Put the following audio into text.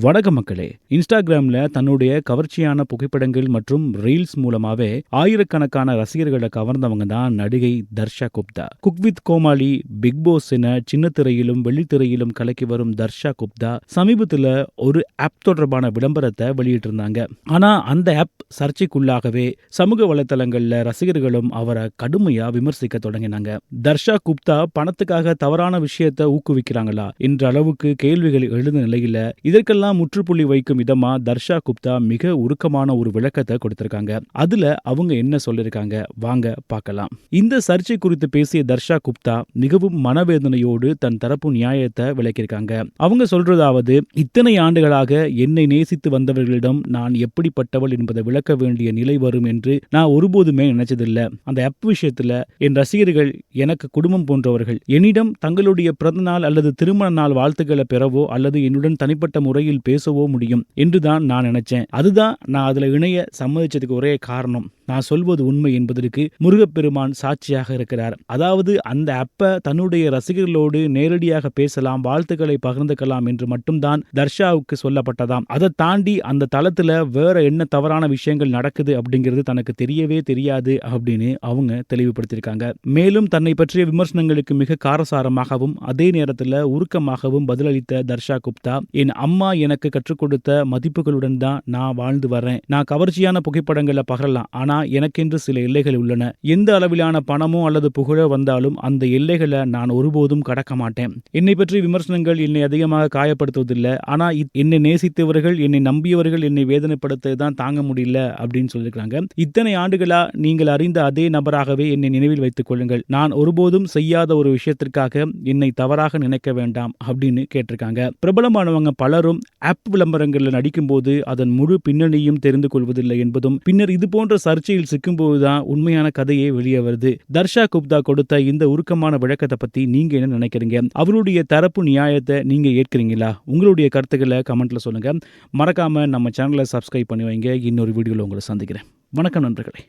வணக்கம் மக்களே. இன்ஸ்டாகிராம்ல தன்னுடைய கவர்ச்சியான புகைப்படங்கள் மற்றும் ரீல்ஸ் மூலமாவே ஆயிரக்கணக்கான ரசிகர்களை கவர்ந்தவங்க தான் நடிகை Dharsha Gupta. Cook with Comali, Bigg Boss என சின்ன திரையிலும் வெள்ளித்திரையிலும் கலக்கி வரும் தர்ஷா குப்தா சமீபத்துல ஒரு ஆப் தொடர்பான விளம்பரத்தை வெளியிட்டிருந்தாங்க. ஆனா அந்த ஆப் சர்ச்சைக்குள்ளாகவே சமூக வலைதளங்கள்ல ரசிகர்களும் அவரை கடுமையா விமர்சிக்க தொடங்கினாங்க. தர்ஷா குப்தா பணத்துக்காக தவறான விஷயத்தை ஊக்குவிக்கிறாங்களா என்ற அளவுக்கு கேள்விகள் எழுந்த நிலையில இதற்கெல்லாம் முற்றுப்புள்ளி வைக்கும் விதமா தர்ஷா குப்தா மிக உருக்கமான ஒரு விளக்கத்தை கொடுத்திருக்காங்க. அதுல அவங்க என்ன சொல்லிருக்காங்க வாங்க பார்க்கலாம். இந்த சர்ச்சை குறித்து பேசிய தர்ஷா குப்தா மிகவும் மனவேதனையோடு தன் தரப்பு நியாயத்தை விளக்கியிருக்காங்க. அவங்க சொல்றதாவது, இத்தனை ஆண்டுகளாக என்னை நேசித்து வந்தவர்களிடம் நான் எப்படிப்பட்டவள் என்பதை விளக்க வேண்டிய நிலை வரும் என்று நான் ஒருபோதுமே நினைச்சதில்ல. அந்த ஆப் விஷயத்துல என் ரசிகர்கள் எனக்கு குடும்பம் போன்றவர்கள். என்னிடம் தங்களுடைய பிறந்தநாள் அல்லது திருமண நாள் வாழ்த்துக்களை பெறவோ அல்லது என்னுடன் தனிப்பட்ட முறையில் பேசவோ முடியும் என்றுதான் நான் நினைச்சேன். அதுதான் நான் அதுல இணைய சம்மதிச்சதுக்கு ஒரே காரணம். நான் சொல்வது உண்மை என்பதற்கு முருகப்பெருமான் சாட்சியாக இருக்கிறார். அதாவது அந்த அப்ப தன்னுடைய ரசிகர்களோடு நேரடியாக பேசலாம், வாழ்த்துக்களை பகிர்ந்துக்கலாம் என்று மட்டும்தான் தர்ஷாவுக்கு சொல்லப்பட்டதாம். அதை தாண்டி அந்த தளத்துல வேற என்ன தவறான விஷயங்கள் நடக்குது அப்படிங்கிறது தனக்கு தெரியவே தெரியாது அப்படின்னு அவங்க தெளிவுபடுத்தியிருக்காங்க. மேலும் தன்னை பற்றிய விமர்சனங்களுக்கு மிக காரசாரமாகவும் அதே நேரத்துல உருக்கமாகவும் பதிலளித்த தர்ஷா குப்தா, என் அம்மா எனக்கு கற்றுக் கொடுத்த மதிப்புகளுடன் தான் நான் வாழ்ந்து வரேன். நான் கவர்ச்சியான புகைப்படங்களை பகிரலாம், ஆனா எனக்கென்று சில எல்லைகள் உள்ளன. எந்த அளவிலான பணமோ அல்லது புகழோ வந்தாலும் அந்த எல்லைகளை நான் ஒருபோதும் கடக்க மாட்டேன். என்னை பற்றி விமர்சனங்கள் என்னை அதிகமாக காயப்படுத்துவதில்லை. ஆனா என்னை நேசித்தவர்கள், என்னை நம்பியவர்கள் என்னை வேதனைப்படுத்ததான் தாங்க முடியல அப்படின்னு சொல்லியிருக்காங்க. இத்தனை ஆண்டுகளா நீங்கள் அறிந்த அதே நபராகவே என்னை நினைவில் வைத்துக் கொள்ளுங்கள். நான் ஒருபோதும் செய்யாத ஒரு விஷயத்திற்காக என்னை தவறாக நினைக்க வேண்டாம் அப்படின்னு கேட்டிருக்காங்க. பிரபலமானவங்க பலரும் ஆப் விளம்பரங்கள்ல நடிக்கும் போது அதன் முழு பின்னணியும் தெரிந்து கொள்வதில்லை என்பதும், பின்னர் இது போன்ற சர்ச்சையில் சிக்கும் போதுதான் உண்மையான கதையே வெளியே வருது. தர்ஷா குப்தா கொடுத்த இந்த உருக்கமான விளக்கத்தை பத்தி நீங்க என்ன நினைக்கிறீங்க? அவருடைய தரப்பு நியாயத்தை நீங்க ஏற்கிறீங்களா? உங்களுடைய கருத்துக்களை கமெண்ட்ல சொல்லுங்க. மறக்காம நம்ம சேனலை சப்ஸ்கிரைப் பண்ணி வைங்க. இன்னொரு வீடியோல உங்களை சந்திக்கிறேன். வணக்கம் நண்பர்களே.